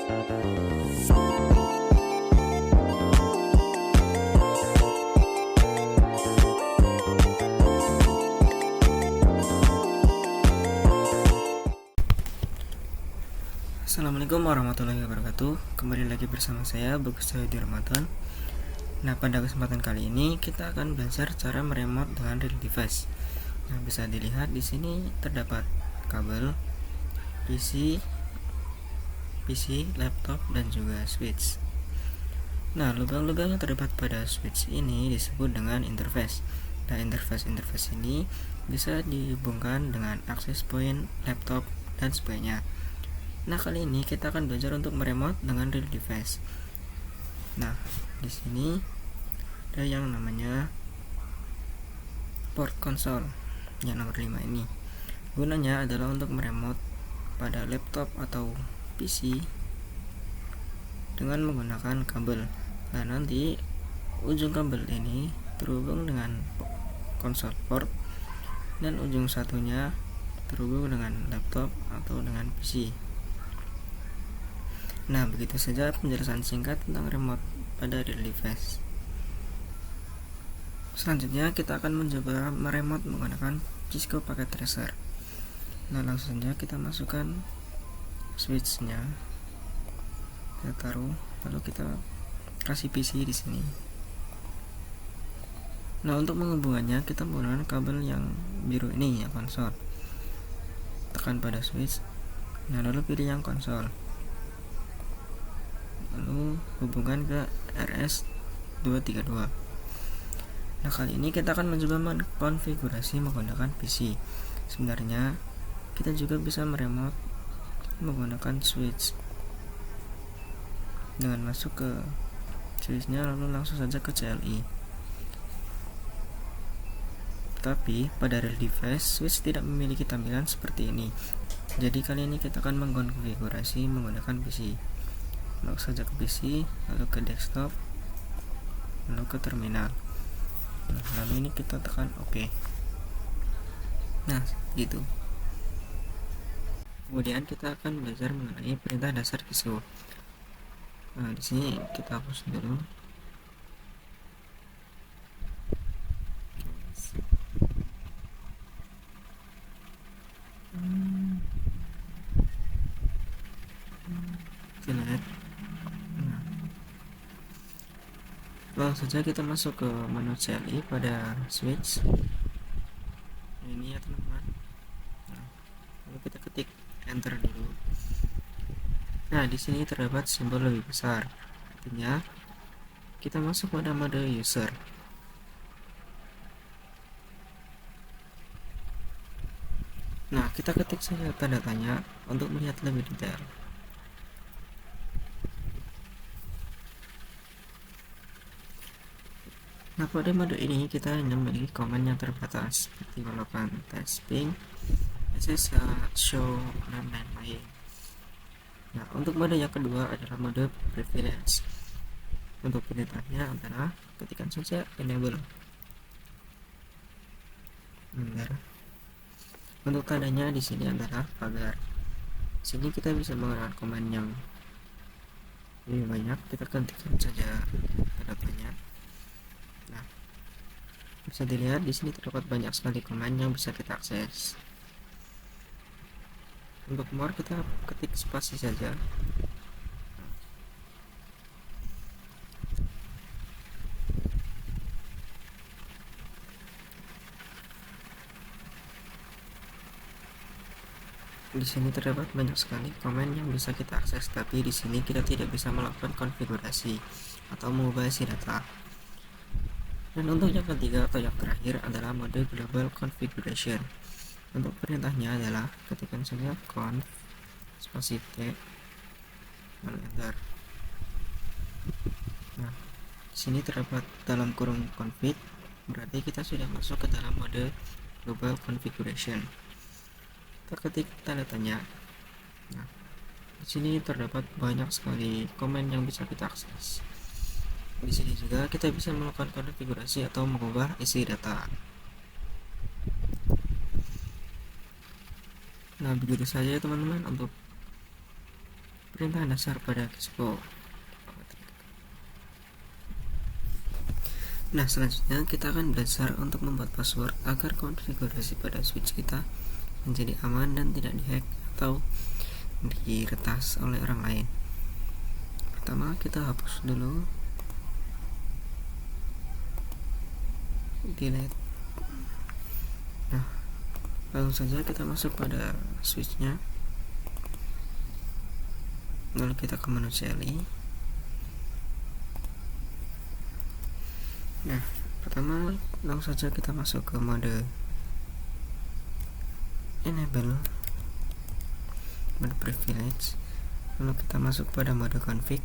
Assalamualaikum warahmatullahi wabarakatuh. Kembali lagi bersama saya Bagus di Ramadan. Nah, pada kesempatan kali ini kita akan belajar cara meremote dengan real device. Nah, bisa dilihat di sini terdapat kabel PC, laptop dan juga switch. Nah, lubang-lubang yang terdapat pada switch ini disebut dengan interface. Nah, interface ini bisa dihubungkan dengan access point, laptop dan sebagainya. Nah, kali ini kita akan belajar untuk meremote dengan real device. Nah, di sini ada yang namanya port console yang nomor 5 ini. Gunanya adalah untuk meremote pada laptop atau PC dengan menggunakan kabel. Nah, nanti ujung kabel ini terhubung dengan konsol port dan ujung satunya terhubung dengan laptop atau dengan PC. Nah, begitu saja penjelasan singkat tentang remote pada real device. Selanjutnya kita akan mencoba meremote menggunakan Cisco Packet Tracer. Nah, langsung saja kita masukkan switchnya, kita taruh, lalu kita kasih PC di sini. Nah, untuk menghubungannya kita menggunakan kabel yang biru ini ya, konsol. Tekan pada switch. Nah, lalu pilih yang konsol. Lalu hubungkan ke RS232. Nah, kali ini kita akan mencoba mengkonfigurasi menggunakan PC. Sebenarnya kita juga bisa meremote menggunakan switch dengan masuk ke switchnya lalu langsung saja ke CLI. Tapi pada real device switch tidak memiliki tampilan seperti ini. Jadi kali ini kita akan mengkonfigurasi menggunakan PC. Lalu saja ke PC, lalu ke desktop, lalu ke terminal. Nah, lalu ini kita tekan OK. Nah, gitu. Kemudian kita akan belajar mengenai perintah dasar Cisco. Nah, di sini kita hapus dulu. Langsung saja kita masuk ke menu CLI pada switch ini ya teman-teman. Nah, lalu kita ketik enter dulu. Nah, di sini terdapat simbol lebih besar, artinya kita masuk pada mode user. Nah, kita ketik saja tanda tanya untuk melihat lebih detail. Nah, pada mode ini kita hanya memiliki command yang terbatas seperti melakukan testing, show, dan lain-lain. Nah, untuk mode yang kedua adalah mode privilege. Untuk perintahnya adalah ketikkan saja enable. Untuk tandanya di sini adalah pagar. Sini kita bisa menggunakan command yang lebih banyak. Kita ketikkan saja tanda tanya. Nah, bisa dilihat di sini terdapat banyak sekali command yang bisa kita akses. Untuk more kita ketik spasi saja. Di sini terdapat banyak sekali command yang bisa kita akses, tapi di sini kita tidak bisa melakukan konfigurasi atau mengubah isi data. Dan untuk yang ketiga atau yang terakhir adalah mode global configuration. Untuk perintahnya adalah ketikkan saja conf spasi t lalu enter. Nah, di sini terdapat dalam kurung config, berarti kita sudah masuk ke dalam mode global configuration. Kita ketik tanda tanya. Nah, di sini terdapat banyak sekali command yang bisa kita akses. Di sini juga kita bisa melakukan konfigurasi atau mengubah isi data. Nah, begitu saja ya teman-teman untuk perintah dasar pada Cisco. Nah, selanjutnya kita akan belajar untuk membuat password agar konfigurasi pada switch kita menjadi aman dan tidak dihack atau diretas oleh orang lain. Pertama, kita hapus dulu, delete. Nah, langsung saja kita masuk pada switchnya, lalu kita ke menu CLI. Nah, pertama langsung saja kita masuk ke mode enable, mode privilege, lalu kita masuk pada mode config,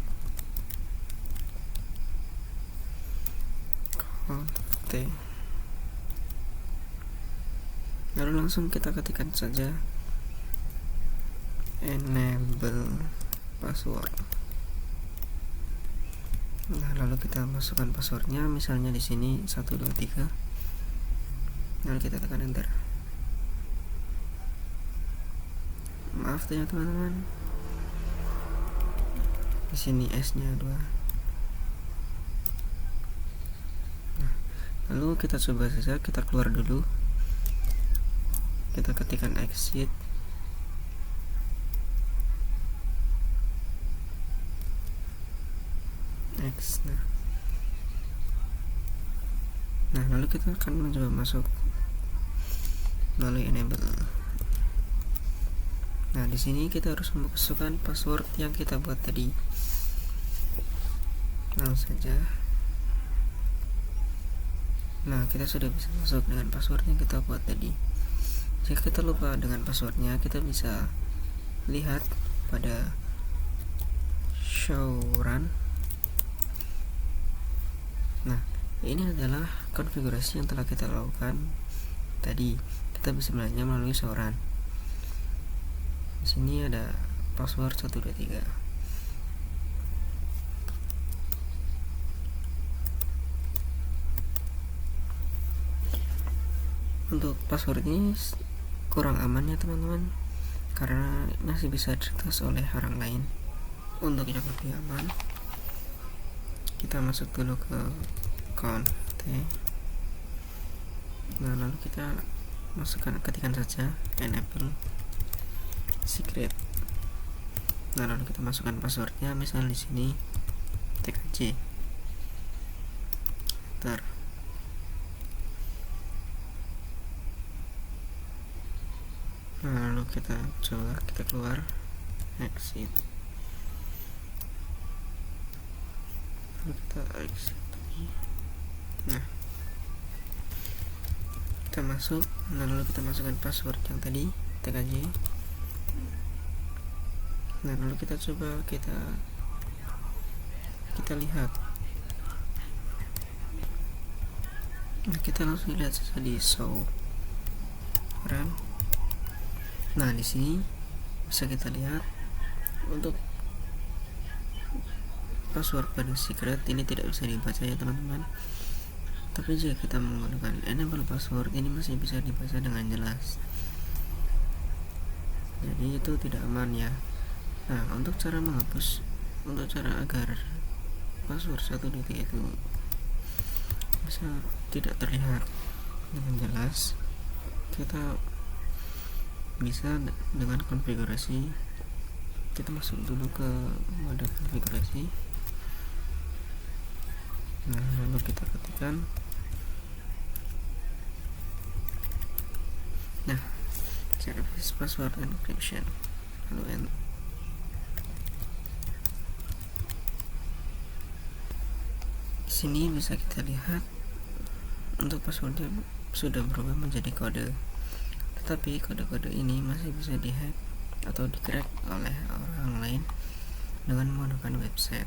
lalu langsung kita ketikkan saja enable password. Nah, lalu kita masukkan passwordnya, misalnya di sini 123, lalu kita tekan enter. Maaf ya teman-teman, di sini S-nya 2. Nah, lalu kita coba saja, kita keluar dulu, kita ketikkan exit. Nah, lalu kita akan mencoba masuk melalui enable. Nah, di sini kita harus memasukkan password yang kita buat tadi. Langsung saja. Nah, kita sudah bisa masuk dengan password yang kita buat tadi. Jika kita lupa dengan passwordnya, kita bisa lihat pada show run. Nah, ini adalah konfigurasi yang telah kita lakukan tadi. Kita bisa melihatnya melalui show run. Di sini ada password 123. Untuk password ini kurang aman ya teman-teman, karena masih bisa diretas oleh orang lain. Untuk yang lebih aman, kita masuk dulu ke conf. Nah, lalu kita ketikkan saja enable secret. Nah, lalu kita masukkan passwordnya, misal di sini tkj. Nah, lalu kita coba, kita keluar, exit, lalu kita exit. Nah, kita masuk, lalu kita masukkan password yang tadi tkj. Nah, lalu kita coba, kita lihat. Nah, kita langsung lihat saja di show run. Nah, di sini bisa kita lihat untuk password pada secret ini tidak bisa dibaca ya teman-teman. Tapi jika kita menggunakan enable password, ini masih bisa dibaca dengan jelas. Jadi itu tidak aman ya. Nah, untuk cara menghapus, untuk cara agar password 123 itu bisa tidak terlihat dengan jelas, kita bisa dengan konfigurasi. Kita masuk dulu ke mode konfigurasi. Nah, lalu kita ketikkan. Nah, service password encryption, lalu di sini bisa kita lihat untuk passwordnya sudah berubah menjadi kode. Tetapi kode-kode ini masih bisa dihack atau di-crack oleh orang lain dengan menggunakan website.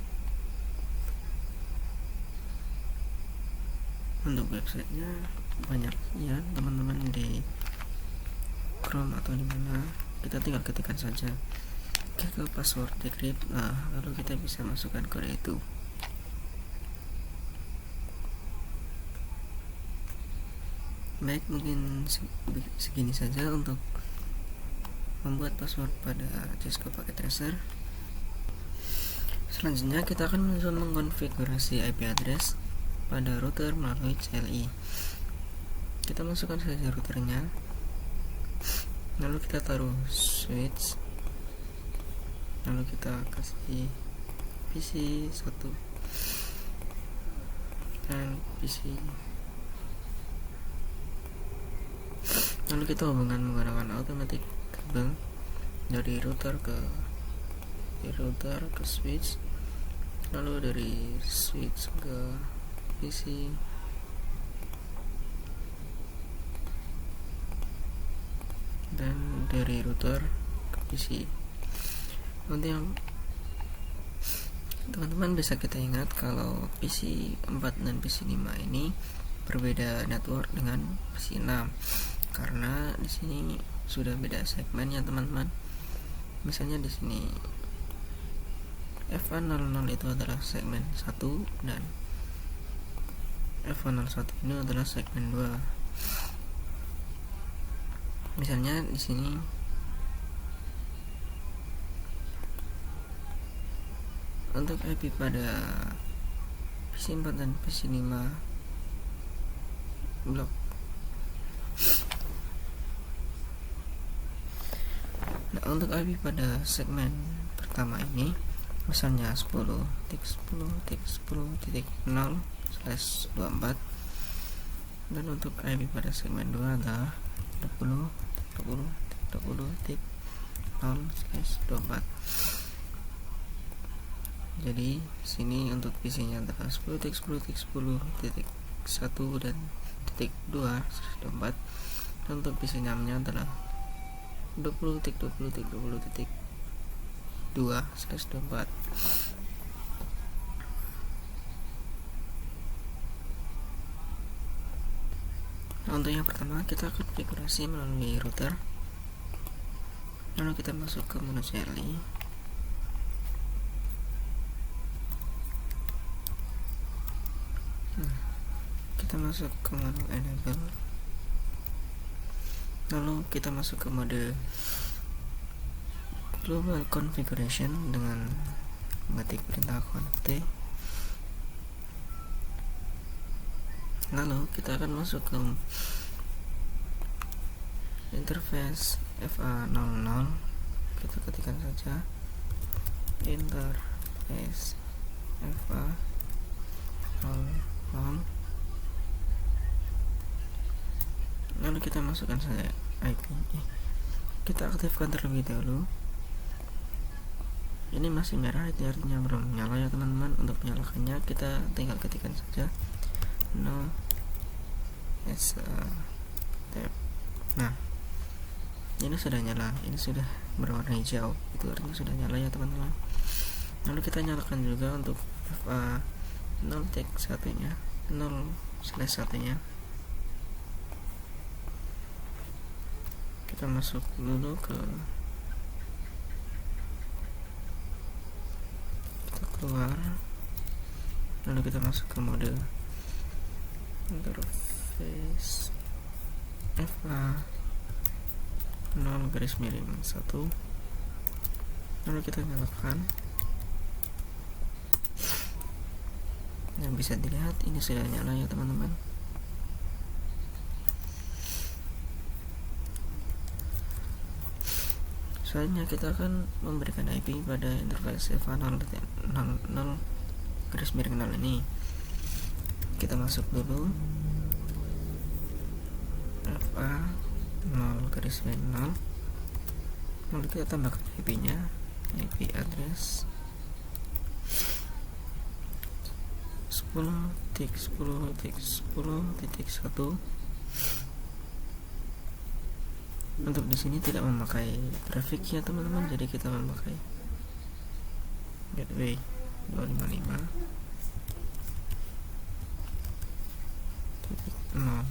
Untuk websitenya banyak ya teman-teman, di Chrome atau di mana, kita tinggal ketikkan saja ke password decrypt. Nah, lalu kita bisa masukkan kode itu. Baik, mungkin segini saja untuk membuat password pada Cisco Packet Tracer. Selanjutnya kita akan mencoba mengkonfigurasi IP address pada router melalui CLI. Kita masukkan saja routernya, lalu kita taruh switch, lalu kita kasih PC 1 dan PC, lalu kita hubungkan menggunakan automatic cable dari router ke switch, lalu dari switch ke PC, dan dari router ke PC. Nanti yang teman-teman bisa kita ingat kalau PC 4 dan PC 5 ini berbeda network dengan PC 6 karena di sini sudah beda segmen ya teman-teman. Misalnya di sini FA00 itu adalah segmen 1 dan FA01 ini adalah segmen 2. Misalnya di sini untuk IP pada PC 4 dan PC 5 blok. Nah, untuk IP pada segmen pertama ini misalnya 10.10.10.0/24, dan untuk IP pada segmen 2 adalah 20.20.20.0/24. Jadi sini untuk PC-nya adalah 10.10.10.1 dan .2/24, dan untuk PC 6-nya adalah 20.20.20.2/24. Nah, untuk yang pertama kita konfigurasi melalui router, lalu kita masuk ke menu CLI. Kita masuk ke menu enable, lalu kita masuk ke mode global configuration dengan mengetik perintah connect. Lalu kita akan masuk ke interface FA00. Kita ketikkan saja interface FA00, lalu kita masukkan saja IP. Kita aktifkan terlebih dahulu. Ini masih merah, itu artinya belum menyala ya teman-teman. Untuk menyalakannya kita tinggal ketikkan saja no tab. Nah, ini sudah nyala, ini sudah berwarna hijau, itu artinya sudah nyala ya teman-teman. Lalu kita nyalakan juga untuk FA0/1 nya, 0/1 nya. Kita masuk dulu kita keluar, lalu kita masuk ke mode interface FA0/1, lalu kita nyalakan. Yang bisa dilihat ini sudah nyala ya teman-teman. Selanjutnya kita akan memberikan IP pada interface FA0/0 ini. Kita masuk dulu FA0/0, lalu kita tambahkan IP-nya, IP address 10.10.10.1. Untuk di sini tidak memakai traffic ya teman-teman, jadi kita memakai gateway 255.0.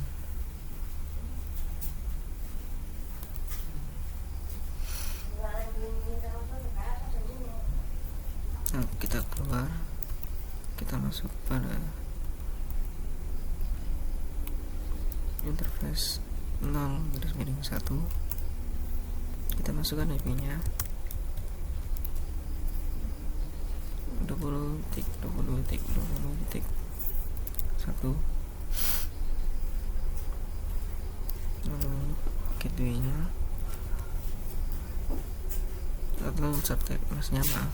Nah, kita keluar, kita masuk pada interface 0/1. Kita masukkan IP-nya 20.20.20.1. tik 20.1, lalu gateway-nya atau subtype maksudnya maaf.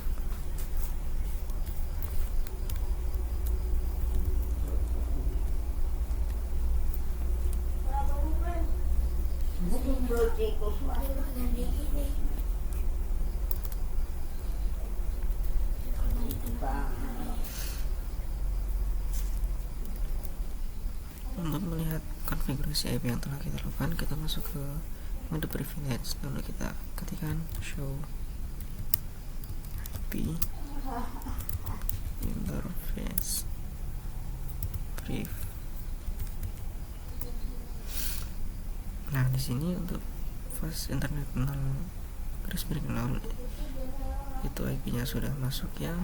Untuk melihat konfigurasi IP yang telah kita lakukan, kita masuk ke mode privilege, lalu kita ketikkan show IP interface brief. Nah, di sini untuk fast internet 0/0 itu IP-nya sudah masuk ya.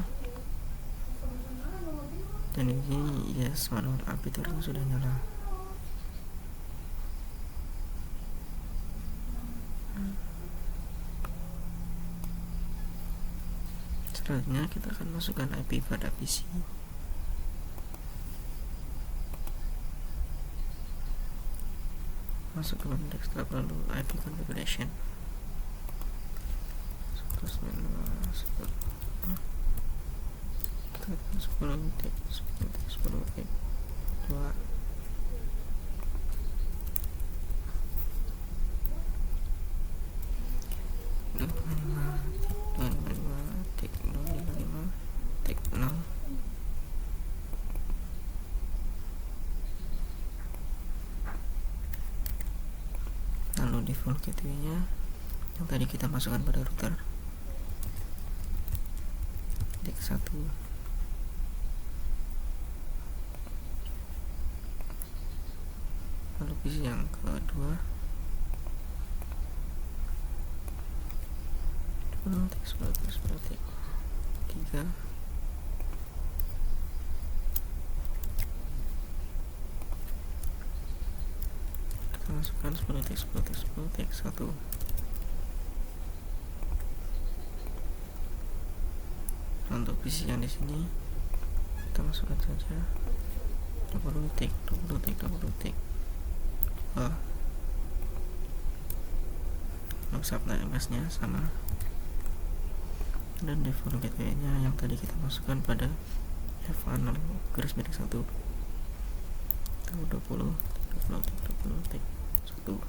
Dan ini yes, manual aperture sudah nyala. Selanjutnya kita akan masukkan IP pada PC. Masuk ke menu desktop, lalu IP configuration. Terus menu 10.2 lalu default gateway-nya yang tadi kita masukkan pada router tik 1. Lalu PC yang kedua tik 3. Kita masukkan 10.10.10 tik 1. Untuk PC yang di sini kita masukkan saja 20 tik. Untuk subnet MS-nya sama, dan default gateway-nya yang tadi kita masukkan pada F6/1 20 tik 1.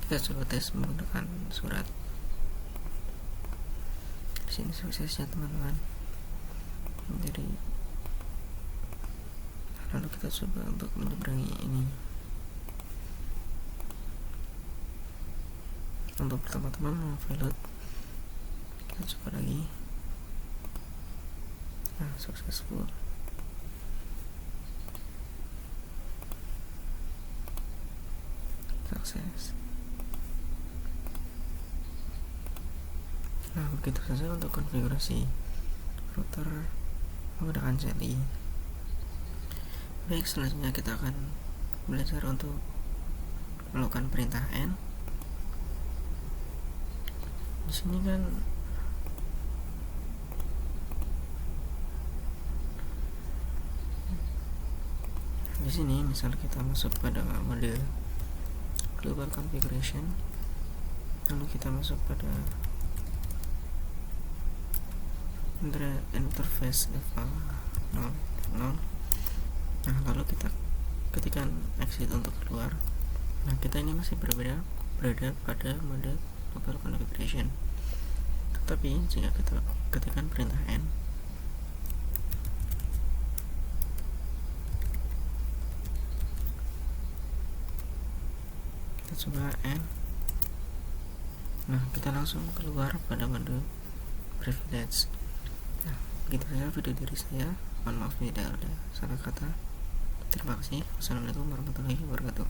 Kita coba tes menggunakan surat. Di sini suksesnya teman-teman. Jadi lalu kita coba untuk menyeberangi ini. Untuk teman-teman mau pilot, kita coba lagi. Nah, successful. Sukses. Nah, begitu saja untuk konfigurasi router menggunakan CLI. Baik, selanjutnya kita akan belajar untuk melakukan perintah N. Di sini kan di sini misal kita masuk pada mode global configuration, lalu kita masuk pada interface level 0. Nah, lalu kita ketikkan exit untuk keluar. Nah, kita ini masih berada pada mode global configuration. Tetapi jika kita ketikkan perintah N, kita coba N. Nah, kita langsung keluar pada mode privilege. Nah, begitu saja video dari saya. Mohon maaf bila ada salah kata. Terima kasih. Wassalamualaikum warahmatullahi wabarakatuh.